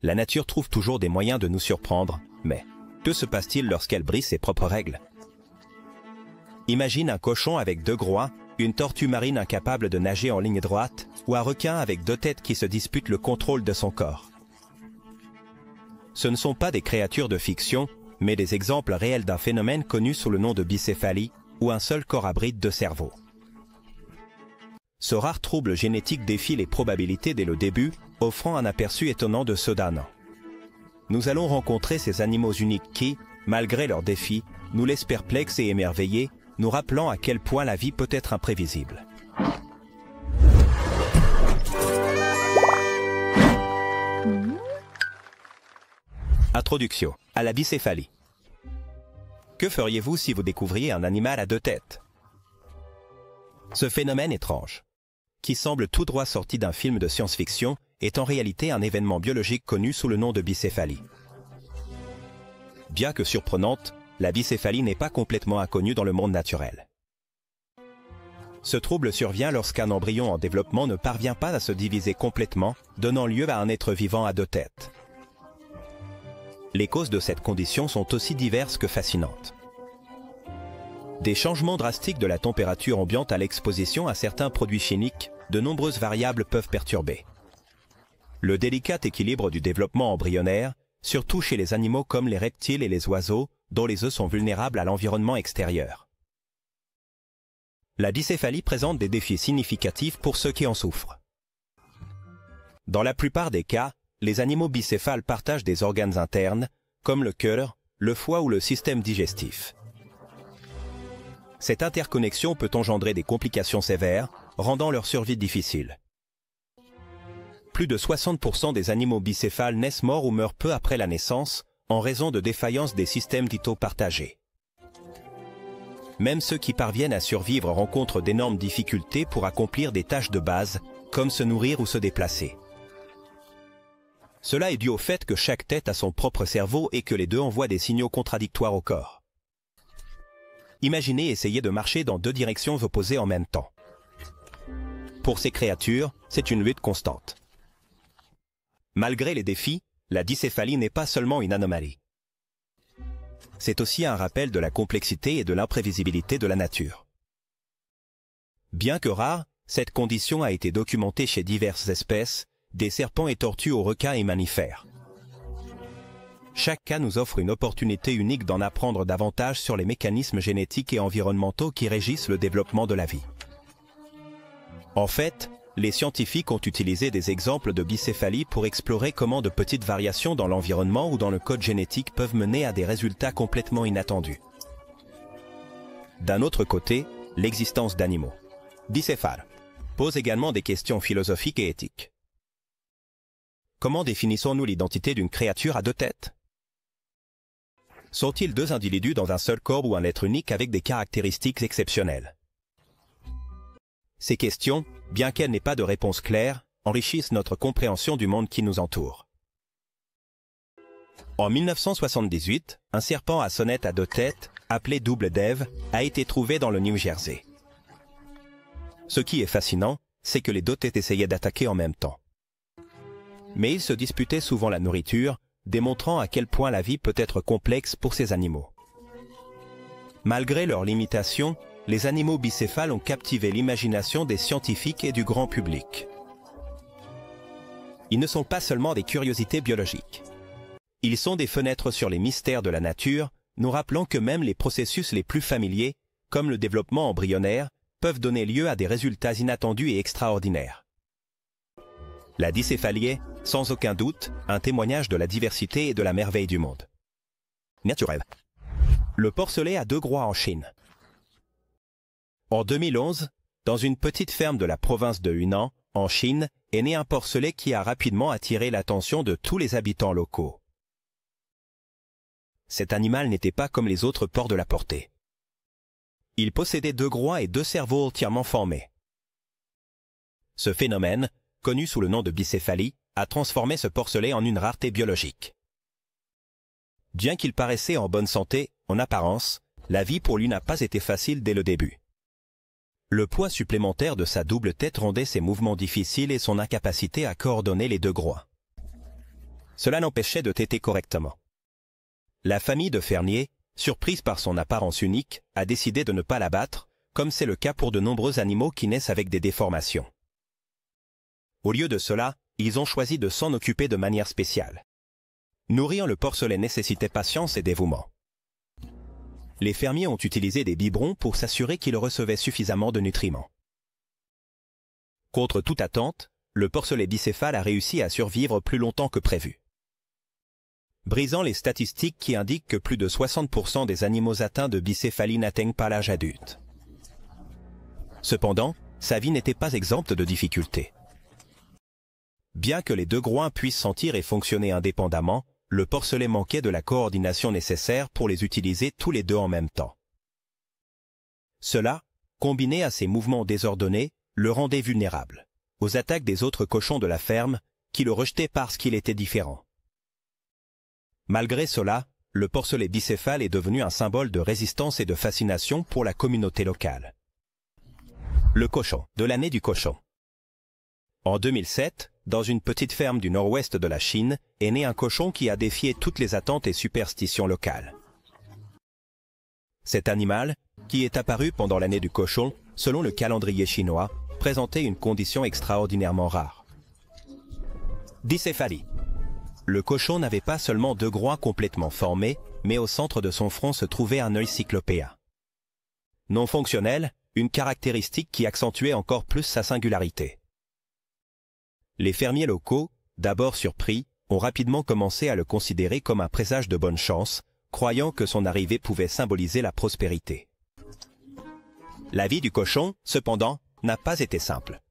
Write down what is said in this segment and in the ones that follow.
La nature trouve toujours des moyens de nous surprendre, mais que se passe-t-il lorsqu'elle brise ses propres règles? Imagine un cochon avec 2 groins, une tortue marine incapable de nager en ligne droite, ou un requin avec 2 têtes qui se disputent le contrôle de son corps. Ce ne sont pas des créatures de fiction, mais des exemples réels d'un phénomène connu sous le nom de bicéphalie, où un seul corps abrite 2 cerveaux. Ce rare trouble génétique défie les probabilités dès le début, offrant un aperçu étonnant de ceux d'un an. Nous allons rencontrer ces animaux uniques qui, malgré leurs défis, nous laissent perplexes et émerveillés, nous rappelant à quel point la vie peut être imprévisible. Introduction à la bicéphalie. Que feriez-vous si vous découvriez un animal à 2 têtes? Ce phénomène étrange, qui semble tout droit sorti d'un film de science-fiction, est en réalité un événement biologique connu sous le nom de bicéphalie. Bien que surprenante, la bicéphalie n'est pas complètement inconnue dans le monde naturel. Ce trouble survient lorsqu'un embryon en développement ne parvient pas à se diviser complètement, donnant lieu à un être vivant à 2 têtes. Les causes de cette condition sont aussi diverses que fascinantes. Des changements drastiques de la température ambiante à l'exposition à certains produits chimiques, de nombreuses variables peuvent perturber le délicat équilibre du développement embryonnaire, surtout chez les animaux comme les reptiles et les oiseaux, dont les œufs sont vulnérables à l'environnement extérieur. La bicéphalie présente des défis significatifs pour ceux qui en souffrent. Dans la plupart des cas, les animaux bicéphales partagent des organes internes, comme le cœur, le foie ou le système digestif. Cette interconnexion peut engendrer des complications sévères, rendant leur survie difficile. Plus de 60% des animaux bicéphales naissent morts ou meurent peu après la naissance, en raison de défaillances des systèmes vitaux partagés. Même ceux qui parviennent à survivre rencontrent d'énormes difficultés pour accomplir des tâches de base, comme se nourrir ou se déplacer. Cela est dû au fait que chaque tête a son propre cerveau et que les 2 envoient des signaux contradictoires au corps. Imaginez essayer de marcher dans 2 directions opposées en même temps. Pour ces créatures, c'est une lutte constante. Malgré les défis, la bicéphalie n'est pas seulement une anomalie. C'est aussi un rappel de la complexité et de l'imprévisibilité de la nature. Bien que rare, cette condition a été documentée chez diverses espèces, des serpents et tortues aux requins et mammifères. Chaque cas nous offre une opportunité unique d'en apprendre davantage sur les mécanismes génétiques et environnementaux qui régissent le développement de la vie. En fait, les scientifiques ont utilisé des exemples de bicéphalie pour explorer comment de petites variations dans l'environnement ou dans le code génétique peuvent mener à des résultats complètement inattendus. D'un autre côté, l'existence d'animaux bicéphales pose également des questions philosophiques et éthiques. Comment définissons-nous l'identité d'une créature à 2 têtes? Sont-ils 2 individus dans un seul corps ou un être unique avec des caractéristiques exceptionnelles? Ces questions, bien qu'elles n'aient pas de réponse claire, enrichissent notre compréhension du monde qui nous entoure. En 1978, un serpent à sonnette à 2 têtes, appelé double d'Ève, a été trouvé dans le New Jersey. Ce qui est fascinant, c'est que les 2 têtes essayaient d'attaquer en même temps. Mais ils se disputaient souvent la nourriture, démontrant à quel point la vie peut être complexe pour ces animaux. Malgré leurs limitations, les animaux bicéphales ont captivé l'imagination des scientifiques et du grand public. Ils ne sont pas seulement des curiosités biologiques. Ils sont des fenêtres sur les mystères de la nature, nous rappelant que même les processus les plus familiers, comme le développement embryonnaire, peuvent donner lieu à des résultats inattendus et extraordinaires. La bicéphalie est, sans aucun doute, un témoignage de la diversité et de la merveille du monde naturel. Le porcelet à 2 groins en Chine. En 2011, dans une petite ferme de la province de Hunan, en Chine, est né un porcelet qui a rapidement attiré l'attention de tous les habitants locaux. Cet animal n'était pas comme les autres porcs de la portée. Il possédait 2 groins et 2 cerveaux entièrement formés. Ce phénomène, connu sous le nom de bicéphalie, a transformé ce porcelet en une rareté biologique. Bien qu'il paraissait en bonne santé, en apparence, la vie pour lui n'a pas été facile dès le début. Le poids supplémentaire de sa double tête rendait ses mouvements difficiles et son incapacité à coordonner les 2 groins. cela l'empêchait de téter correctement. La famille de fermiers, surprise par son apparence unique, a décidé de ne pas l'abattre, comme c'est le cas pour de nombreux animaux qui naissent avec des déformations. Au lieu de cela, ils ont choisi de s'en occuper de manière spéciale. Nourrir le porcelet nécessitait patience et dévouement. Les fermiers ont utilisé des biberons pour s'assurer qu'il recevait suffisamment de nutriments. Contre toute attente, le porcelet bicéphale a réussi à survivre plus longtemps que prévu, brisant les statistiques qui indiquent que plus de 60% des animaux atteints de bicéphalie n'atteignent pas l'âge adulte. Cependant, sa vie n'était pas exempte de difficultés. Bien que les deux groins puissent sentir et fonctionner indépendamment, le porcelet manquait de la coordination nécessaire pour les utiliser tous les deux en même temps. Cela, combiné à ses mouvements désordonnés, le rendait vulnérable aux attaques des autres cochons de la ferme, qui le rejetaient parce qu'il était différent. Malgré cela, le porcelet bicéphale est devenu un symbole de résistance et de fascination pour la communauté locale. Le cochon de l'année du cochon. En 2007, dans une petite ferme du nord-ouest de la Chine, est né un cochon qui a défié toutes les attentes et superstitions locales. Cet animal, qui est apparu pendant l'année du cochon, selon le calendrier chinois, présentait une condition extraordinairement rare. Bicéphalie. Le cochon n'avait pas seulement deux groins complètement formés, mais au centre de son front se trouvait un œil cyclopéen. Non fonctionnel, une caractéristique qui accentuait encore plus sa singularité. Les fermiers locaux, d'abord surpris, ont rapidement commencé à le considérer comme un présage de bonne chance, croyant que son arrivée pouvait symboliser la prospérité. La vie du cochon, cependant, n'a pas été simple.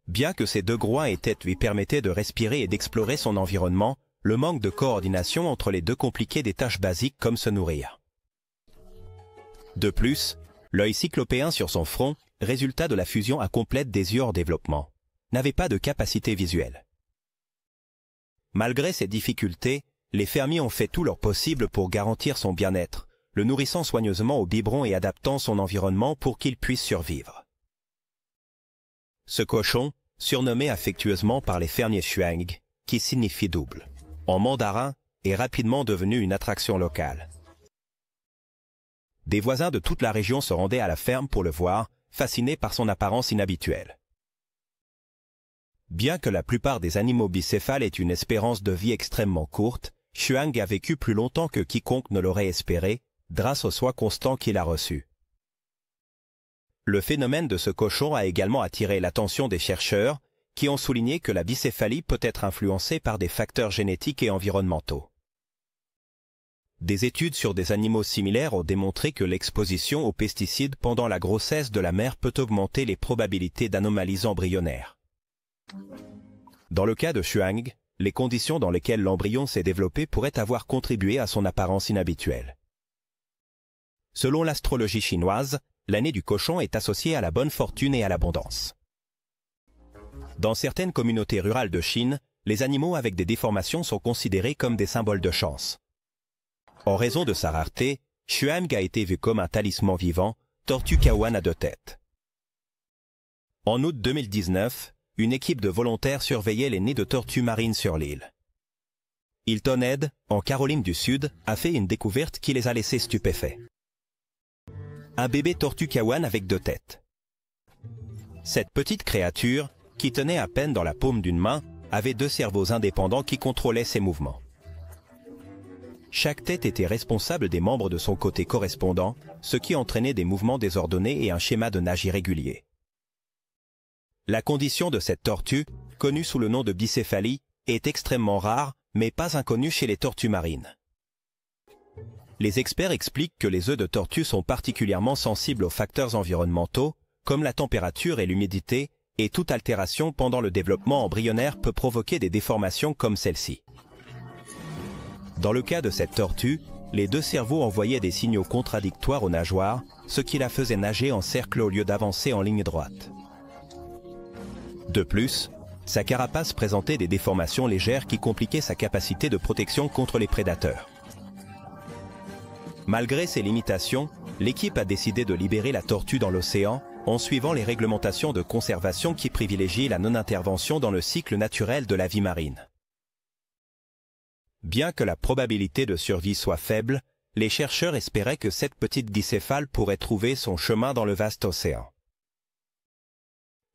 Bien que ses deux groins et têtes lui permettaient de respirer et d'explorer son environnement, le manque de coordination entre les deux compliquait des tâches basiques comme se nourrir. De plus, l'œil cyclopéen sur son front, résultat de la fusion incomplète des yeux hors développement, n'avait pas de capacité visuelle. Malgré ces difficultés, les fermiers ont fait tout leur possible pour garantir son bien-être, le nourrissant soigneusement au biberon et adaptant son environnement pour qu'il puisse survivre. Ce cochon, surnommé affectueusement par les fermiers Xuang, qui signifie double, en mandarin, est rapidement devenu une attraction locale. Des voisins de toute la région se rendaient à la ferme pour le voir, fascinés par son apparence inhabituelle. Bien que la plupart des animaux bicéphales aient une espérance de vie extrêmement courte, Xuang a vécu plus longtemps que quiconque ne l'aurait espéré, grâce aux soins constants qu'il a reçus. Le phénomène de ce cochon a également attiré l'attention des chercheurs, qui ont souligné que la bicéphalie peut être influencée par des facteurs génétiques et environnementaux. Des études sur des animaux similaires ont démontré que l'exposition aux pesticides pendant la grossesse de la mère peut augmenter les probabilités d'anomalies embryonnaires. Dans le cas de Xuang, les conditions dans lesquelles l'embryon s'est développé pourraient avoir contribué à son apparence inhabituelle. Selon l'astrologie chinoise, l'année du cochon est associée à la bonne fortune et à l'abondance. Dans certaines communautés rurales de Chine, les animaux avec des déformations sont considérés comme des symboles de chance. En raison de sa rareté, Xuang a été vu comme un talisman vivant, tortue kawan à deux têtes. En août 2019, une équipe de volontaires surveillait les nids de tortues marines sur l'île. Hilton Head, en Caroline du Sud, a fait une découverte qui les a laissés stupéfaits. Un bébé tortue kawan avec deux têtes. Cette petite créature, qui tenait à peine dans la paume d'une main, avait deux cerveaux indépendants qui contrôlaient ses mouvements. Chaque tête était responsable des membres de son côté correspondant, ce qui entraînait des mouvements désordonnés et un schéma de nage irrégulier. La condition de cette tortue, connue sous le nom de bicéphalie, est extrêmement rare, mais pas inconnue chez les tortues marines. Les experts expliquent que les œufs de tortue sont particulièrement sensibles aux facteurs environnementaux, comme la température et l'humidité, et toute altération pendant le développement embryonnaire peut provoquer des déformations comme celle-ci. Dans le cas de cette tortue, les deux cerveaux envoyaient des signaux contradictoires aux nageoires, ce qui la faisait nager en cercle au lieu d'avancer en ligne droite. De plus, sa carapace présentait des déformations légères qui compliquaient sa capacité de protection contre les prédateurs. Malgré ces limitations, l'équipe a décidé de libérer la tortue dans l'océan en suivant les réglementations de conservation qui privilégient la non-intervention dans le cycle naturel de la vie marine. Bien que la probabilité de survie soit faible, les chercheurs espéraient que cette petite bicéphale pourrait trouver son chemin dans le vaste océan.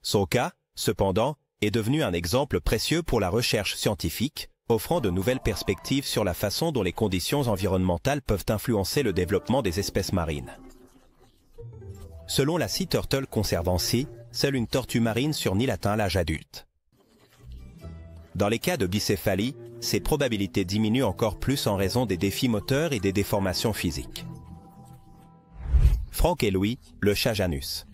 Son cas, cependant, est devenu un exemple précieux pour la recherche scientifique, offrant de nouvelles perspectives sur la façon dont les conditions environnementales peuvent influencer le développement des espèces marines. Selon la Sea Turtle Conservancy, seule une tortue marine sur Nil atteint l'âge adulte. Dans les cas de bicéphalie, ces probabilités diminuent encore plus en raison des défis moteurs et des déformations physiques. Frank et Louis, le chat Janus.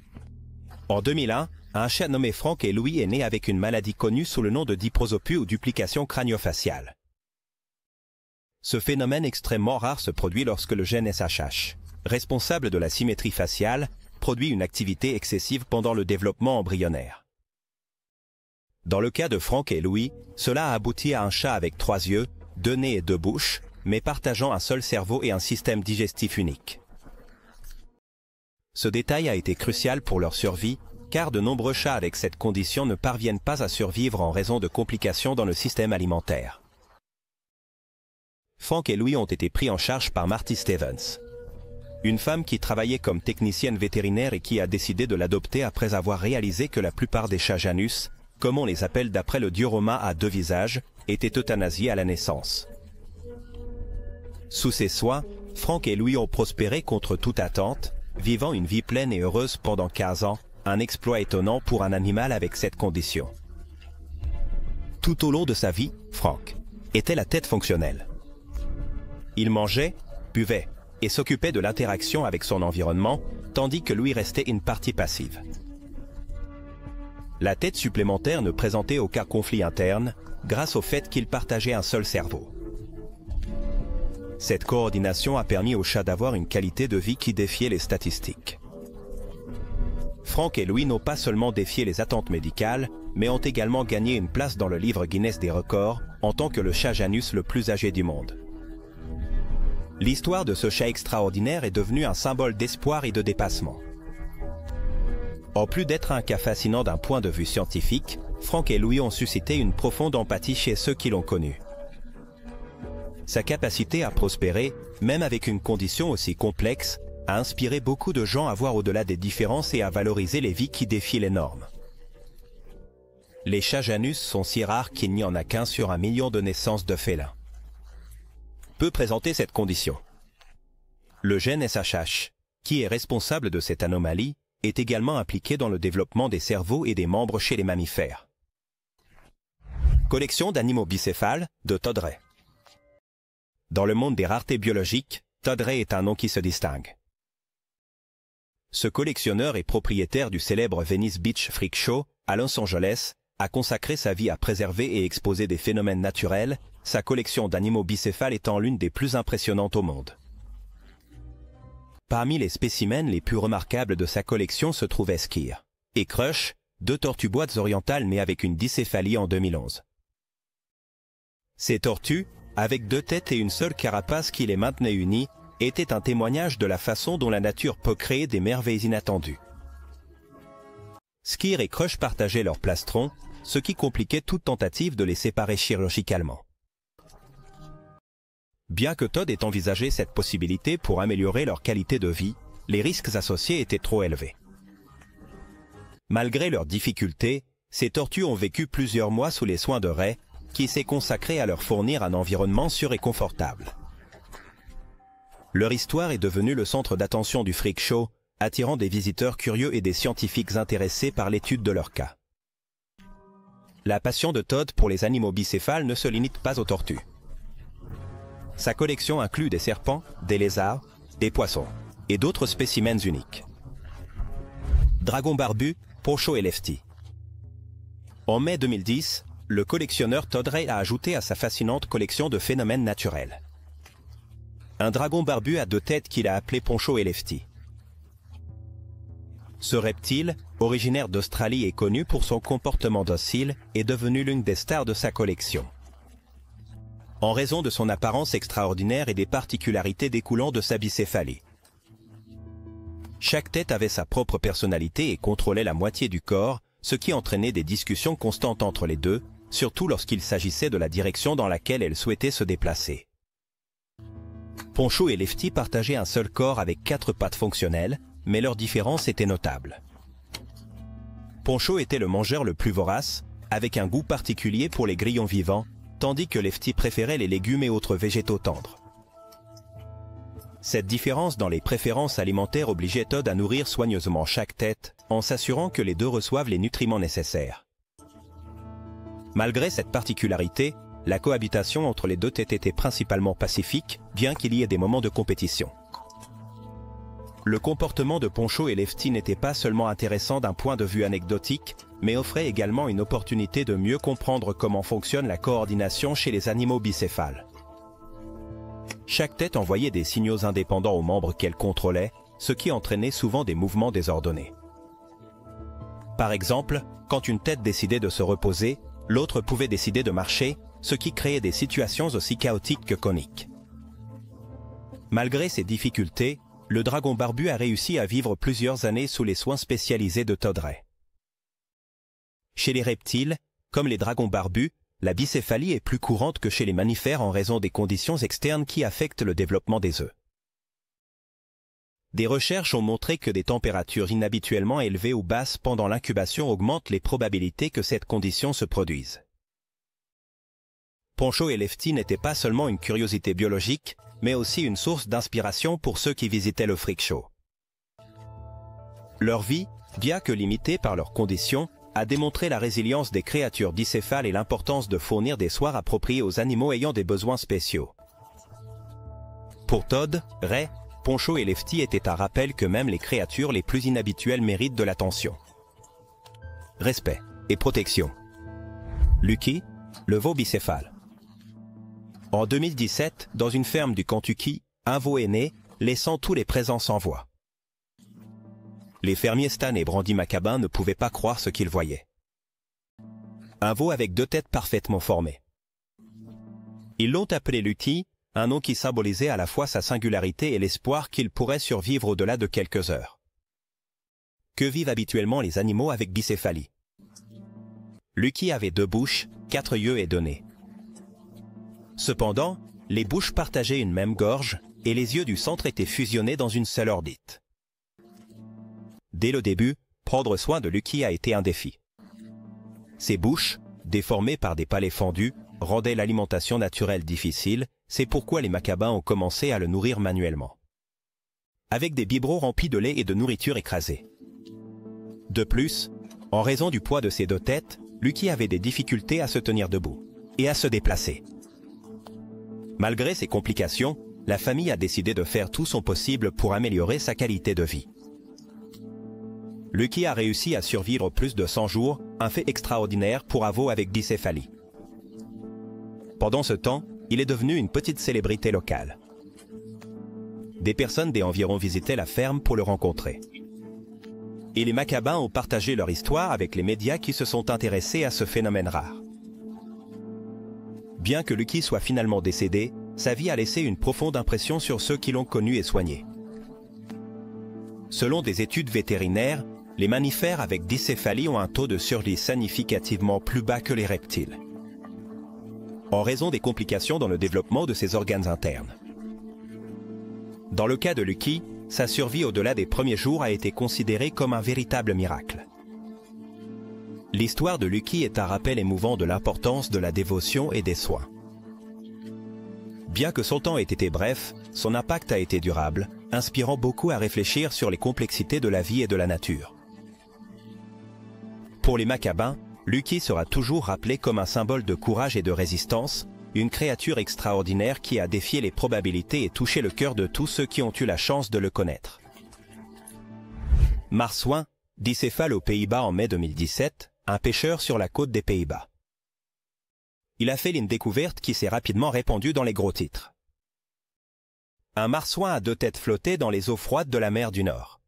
En 2001, un chat nommé Frank et Louis est né avec une maladie connue sous le nom de diprosopie ou duplication crânio-faciale. Ce phénomène extrêmement rare se produit lorsque le gène SHH, responsable de la symétrie faciale, produit une activité excessive pendant le développement embryonnaire. Dans le cas de Frank et Louis, cela a abouti à un chat avec 3 yeux, 2 nez et 2 bouches, mais partageant un seul cerveau et un système digestif unique. Ce détail a été crucial pour leur survie, car de nombreux chats avec cette condition ne parviennent pas à survivre en raison de complications dans le système alimentaire. Frank et Louis ont été pris en charge par Marty Stevens, une femme qui travaillait comme technicienne vétérinaire et qui a décidé de l'adopter après avoir réalisé que la plupart des chats Janus, comme on les appelle d'après le dieu romain à 2 visages, étaient euthanasiés à la naissance. Sous ses soins, Frank et Louis ont prospéré contre toute attente, vivant une vie pleine et heureuse pendant 15 ans, un exploit étonnant pour un animal avec cette condition. Tout au long de sa vie, Frank était la tête fonctionnelle. Il mangeait, buvait et s'occupait de l'interaction avec son environnement, tandis que Louis restait une partie passive. La tête supplémentaire ne présentait aucun conflit interne, grâce au fait qu'il partageait un seul cerveau. Cette coordination a permis au chat d'avoir une qualité de vie qui défiait les statistiques. Frank et Louis n'ont pas seulement défié les attentes médicales, mais ont également gagné une place dans le livre Guinness des records en tant que le chat Janus le plus âgé du monde. L'histoire de ce chat extraordinaire est devenue un symbole d'espoir et de dépassement. En plus d'être un cas fascinant d'un point de vue scientifique, Frank et Louis ont suscité une profonde empathie chez ceux qui l'ont connu. Sa capacité à prospérer, même avec une condition aussi complexe, a inspiré beaucoup de gens à voir au-delà des différences et à valoriser les vies qui défient les normes. Les chats Janus sont si rares qu'il n'y en a qu'un sur 1 million de naissances de félins. Peut présenter cette condition. Le gène SHH, qui est responsable de cette anomalie, est également impliqué dans le développement des cerveaux et des membres chez les mammifères. Collection d'animaux bicéphales de Todd Ray. Dans le monde des raretés biologiques, Todd Ray est un nom qui se distingue. Ce collectionneur et propriétaire du célèbre Venice Beach Freak Show, à Los Angeles, a consacré sa vie à préserver et exposer des phénomènes naturels, sa collection d'animaux bicéphales étant l'une des plus impressionnantes au monde. Parmi les spécimens les plus remarquables de sa collection se trouvaient Skir et Crush, 2 tortues boîtes orientales nées avec une dicéphalie en 2011. Ces tortues, avec 2 têtes et une seule carapace qui les maintenait unies, étaient un témoignage de la façon dont la nature peut créer des merveilles inattendues. Skir et Crush partageaient leur plastron, ce qui compliquait toute tentative de les séparer chirurgicalement. Bien que Todd ait envisagé cette possibilité pour améliorer leur qualité de vie, les risques associés étaient trop élevés. Malgré leurs difficultés, ces tortues ont vécu plusieurs mois sous les soins de Ray, qui s'est consacré à leur fournir un environnement sûr et confortable. Leur histoire est devenue le centre d'attention du Freak Show, attirant des visiteurs curieux et des scientifiques intéressés par l'étude de leur cas. La passion de Todd pour les animaux bicéphales ne se limite pas aux tortues. Sa collection inclut des serpents, des lézards, des poissons et d'autres spécimens uniques. Dragon barbu, Poncho et Lefty. En mai 2010, le collectionneur Todd Ray a ajouté à sa fascinante collection de phénomènes naturels un dragon barbu à 2 têtes qu'il a appelé Poncho et Lefty. Ce reptile, originaire d'Australie et connu pour son comportement docile, est devenu l'une des stars de sa collection, en raison de son apparence extraordinaire et des particularités découlant de sa bicéphalie. Chaque tête avait sa propre personnalité et contrôlait la moitié du corps, ce qui entraînait des discussions constantes entre les deux, surtout lorsqu'il s'agissait de la direction dans laquelle elle souhaitait se déplacer. Poncho et Lefty partageaient un seul corps avec 4 pattes fonctionnelles, mais leur différence était notable. Poncho était le mangeur le plus vorace, avec un goût particulier pour les grillons vivants, tandis que Lefty préférait les légumes et autres végétaux tendres. Cette différence dans les préférences alimentaires obligeait Todd à nourrir soigneusement chaque tête, en s'assurant que les deux reçoivent les nutriments nécessaires. Malgré cette particularité, la cohabitation entre les deux têtes était principalement pacifique, bien qu'il y ait des moments de compétition. Le comportement de Poncho et Lefty n'était pas seulement intéressant d'un point de vue anecdotique, mais offrait également une opportunité de mieux comprendre comment fonctionne la coordination chez les animaux bicéphales. Chaque tête envoyait des signaux indépendants aux membres qu'elle contrôlait, ce qui entraînait souvent des mouvements désordonnés. Par exemple, quand une tête décidait de se reposer, l'autre pouvait décider de marcher, ce qui créait des situations aussi chaotiques que comiques. Malgré ces difficultés, le dragon barbu a réussi à vivre plusieurs années sous les soins spécialisés de Todd Ray. Chez les reptiles, comme les dragons barbus, la bicéphalie est plus courante que chez les mammifères en raison des conditions externes qui affectent le développement des œufs. Des recherches ont montré que des températures inhabituellement élevées ou basses pendant l'incubation augmentent les probabilités que cette condition se produise. Poncho et Lefty n'étaient pas seulement une curiosité biologique, mais aussi une source d'inspiration pour ceux qui visitaient le freak show. Leur vie, bien que limitée par leurs conditions, a démontré la résilience des créatures bicéphales et l'importance de fournir des soirs appropriés aux animaux ayant des besoins spéciaux. Pour Todd, Ray, Poncho et Lefty étaient un rappel que même les créatures les plus inhabituelles méritent de l'attention. Respect et protection. Lucky, le veau bicéphale. En 2017, dans une ferme du Kentucky, un veau est né, laissant tous les présents sans voix. Les fermiers Stan et Brandy McCaban ne pouvaient pas croire ce qu'ils voyaient. Un veau avec 2 têtes parfaitement formées. Ils l'ont appelé Lucky, un nom qui symbolisait à la fois sa singularité et l'espoir qu'il pourrait survivre au-delà de quelques heures. Que vivent habituellement les animaux avec bicéphalie? Lucky avait 2 bouches, 4 yeux et 2 nez. Cependant, les bouches partageaient une même gorge et les yeux du centre étaient fusionnés dans une seule orbite. Dès le début, prendre soin de Lucky a été un défi. Ses bouches, déformées par des palais fendus, rendaient l'alimentation naturelle difficile, c'est pourquoi les Macabins ont commencé à le nourrir manuellement. Avec des biberons remplis de lait et de nourriture écrasée. De plus, en raison du poids de ses 2 têtes, Lucky avait des difficultés à se tenir debout et à se déplacer. Malgré ces complications, la famille a décidé de faire tout son possible pour améliorer sa qualité de vie. Lucky a réussi à survivre plus de 100 jours, un fait extraordinaire pour un veau avec bicéphalie. Pendant ce temps, il est devenu une petite célébrité locale. Des personnes des environs visitaient la ferme pour le rencontrer. Et les Macabins ont partagé leur histoire avec les médias qui se sont intéressés à ce phénomène rare. Bien que Lucky soit finalement décédé, sa vie a laissé une profonde impression sur ceux qui l'ont connu et soigné. Selon des études vétérinaires, les mammifères avec bicéphalie ont un taux de survie significativement plus bas que les reptiles, en raison des complications dans le développement de ses organes internes. Dans le cas de Lucky, sa survie au-delà des premiers jours a été considérée comme un véritable miracle. L'histoire de Lucky est un rappel émouvant de l'importance de la dévotion et des soins. Bien que son temps ait été bref, son impact a été durable, inspirant beaucoup à réfléchir sur les complexités de la vie et de la nature. Pour les Macabins, Lucky sera toujours rappelé comme un symbole de courage et de résistance, une créature extraordinaire qui a défié les probabilités et touché le cœur de tous ceux qui ont eu la chance de le connaître. Marsouin, bicéphale aux Pays-Bas en mai 2017, un pêcheur sur la côte des Pays-Bas. Il a fait une découverte qui s'est rapidement répandue dans les gros titres. Un marsouin à 2 têtes flottait dans les eaux froides de la mer du Nord.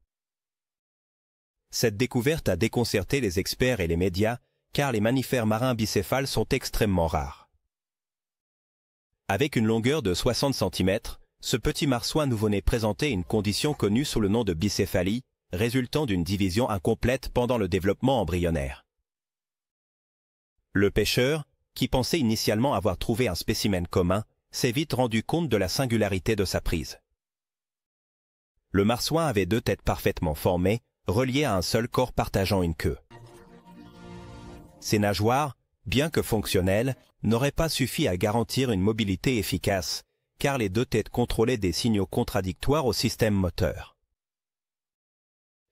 Cette découverte a déconcerté les experts et les médias, car les mammifères marins bicéphales sont extrêmement rares. Avec une longueur de 60 cm, ce petit marsouin nouveau-né présentait une condition connue sous le nom de bicéphalie, résultant d'une division incomplète pendant le développement embryonnaire. Le pêcheur, qui pensait initialement avoir trouvé un spécimen commun, s'est vite rendu compte de la singularité de sa prise. Le marsouin avait 2 têtes parfaitement formées, reliées à un seul corps partageant une queue. Ces nageoires, bien que fonctionnelles, n'auraient pas suffi à garantir une mobilité efficace, car les 2 têtes contrôlaient des signaux contradictoires au système moteur.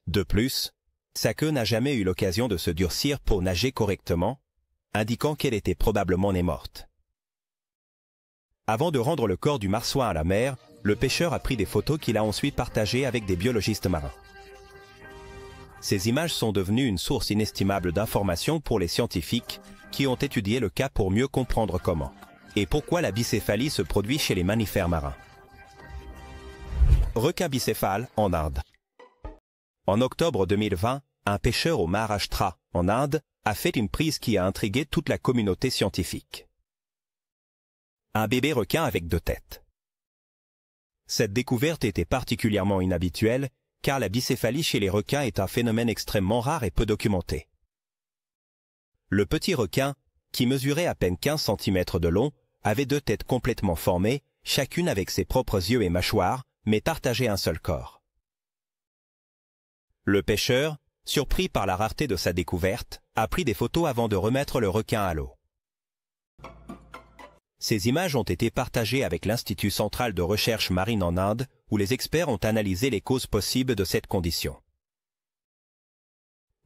De plus, sa queue n'a jamais eu l'occasion de se durcir pour nager correctement, indiquant qu'elle était probablement née morte. Avant de rendre le corps du marsouin à la mer, le pêcheur a pris des photos qu'il a ensuite partagées avec des biologistes marins. Ces images sont devenues une source inestimable d'informations pour les scientifiques qui ont étudié le cas pour mieux comprendre comment et pourquoi la bicéphalie se produit chez les mammifères marins. Requin bicéphale en Inde. En octobre 2020, un pêcheur au Maharashtra, en Inde, a fait une prise qui a intrigué toute la communauté scientifique. Un bébé requin avec 2 têtes. Cette découverte était particulièrement inhabituelle, car la bicéphalie chez les requins est un phénomène extrêmement rare et peu documenté. Le petit requin, qui mesurait à peine 15 cm de long, avait 2 têtes complètement formées, chacune avec ses propres yeux et mâchoires, mais partageait un seul corps. Le pêcheur, surpris par la rareté de sa découverte, a pris des photos avant de remettre le requin à l'eau. Ces images ont été partagées avec l'Institut central de recherche marine en Inde, où les experts ont analysé les causes possibles de cette condition.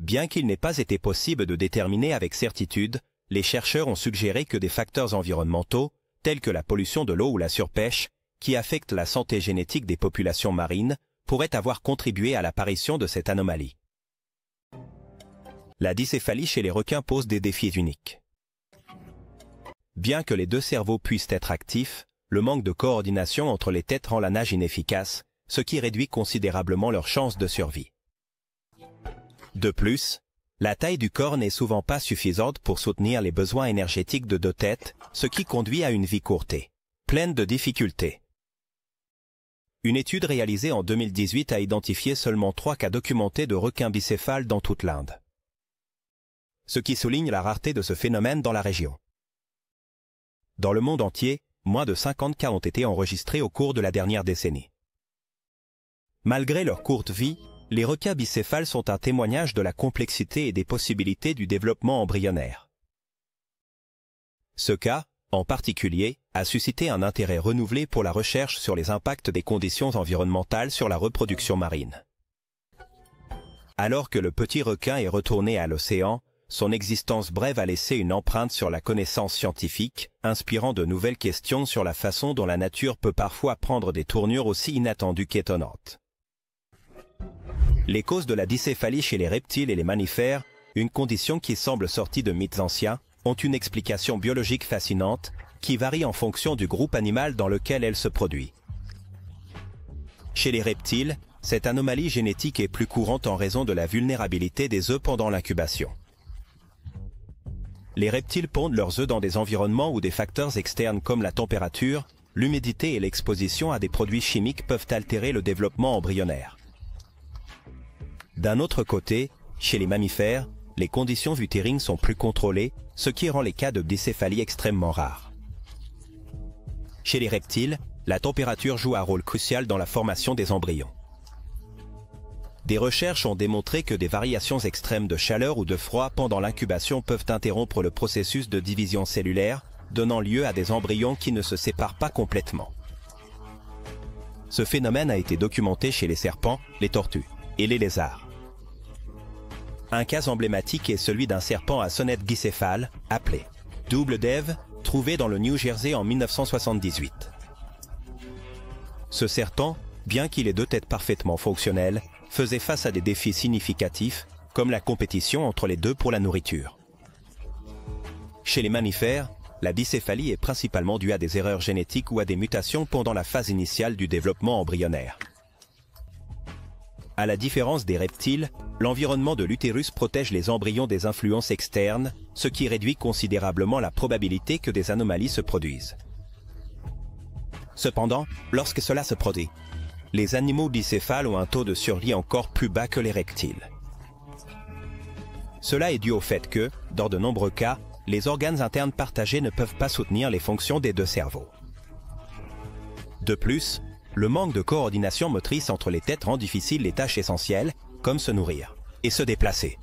Bien qu'il n'ait pas été possible de déterminer avec certitude, les chercheurs ont suggéré que des facteurs environnementaux, tels que la pollution de l'eau ou la surpêche, qui affectent la santé génétique des populations marines, pourraient avoir contribué à l'apparition de cette anomalie. La dicéphalie chez les requins pose des défis uniques. Bien que les 2 cerveaux puissent être actifs, le manque de coordination entre les têtes rend la nage inefficace, ce qui réduit considérablement leurs chances de survie. De plus, la taille du corps n'est souvent pas suffisante pour soutenir les besoins énergétiques de 2 têtes, ce qui conduit à une vie courtée, pleine de difficultés. Une étude réalisée en 2018 a identifié seulement 3 cas documentés de requins bicéphales dans toute l'Inde, ce qui souligne la rareté de ce phénomène dans la région. Dans le monde entier, moins de 50 cas ont été enregistrés au cours de la dernière décennie. Malgré leur courte vie, les requins bicéphales sont un témoignage de la complexité et des possibilités du développement embryonnaire. Ce cas, en particulier, a suscité un intérêt renouvelé pour la recherche sur les impacts des conditions environnementales sur la reproduction marine. Alors que le petit requin est retourné à l'océan, son existence brève a laissé une empreinte sur la connaissance scientifique, inspirant de nouvelles questions sur la façon dont la nature peut parfois prendre des tournures aussi inattendues qu'étonnantes. Les causes de la dicéphalie chez les reptiles et les mammifères, une condition qui semble sortie de mythes anciens, ont une explication biologique fascinante qui varie en fonction du groupe animal dans lequel elle se produit. Chez les reptiles, cette anomalie génétique est plus courante en raison de la vulnérabilité des œufs pendant l'incubation. Les reptiles pondent leurs œufs dans des environnements où des facteurs externes comme la température, l'humidité et l'exposition à des produits chimiques peuvent altérer le développement embryonnaire. D'un autre côté, chez les mammifères, les conditions utérines sont plus contrôlées, ce qui rend les cas de bicéphalie extrêmement rares. Chez les reptiles, la température joue un rôle crucial dans la formation des embryons. Des recherches ont démontré que des variations extrêmes de chaleur ou de froid pendant l'incubation peuvent interrompre le processus de division cellulaire, donnant lieu à des embryons qui ne se séparent pas complètement. Ce phénomène a été documenté chez les serpents, les tortues et les lézards. Un cas emblématique est celui d'un serpent à sonnette bicéphale, appelé double d'Ève, trouvé dans le New Jersey en 1978. Ce serpent, bien qu'il ait 2 têtes parfaitement fonctionnelles, faisait face à des défis significatifs, comme la compétition entre les 2 pour la nourriture. Chez les mammifères, la bicéphalie est principalement due à des erreurs génétiques ou à des mutations pendant la phase initiale du développement embryonnaire. À la différence des reptiles, l'environnement de l'utérus protège les embryons des influences externes, ce qui réduit considérablement la probabilité que des anomalies se produisent. Cependant, lorsque cela se produit, les animaux bicéphales ont un taux de survie encore plus bas que les reptiles. Cela est dû au fait que, dans de nombreux cas, les organes internes partagés ne peuvent pas soutenir les fonctions des deux cerveaux. De plus, le manque de coordination motrice entre les têtes rend difficile les tâches essentielles, comme se nourrir et se déplacer.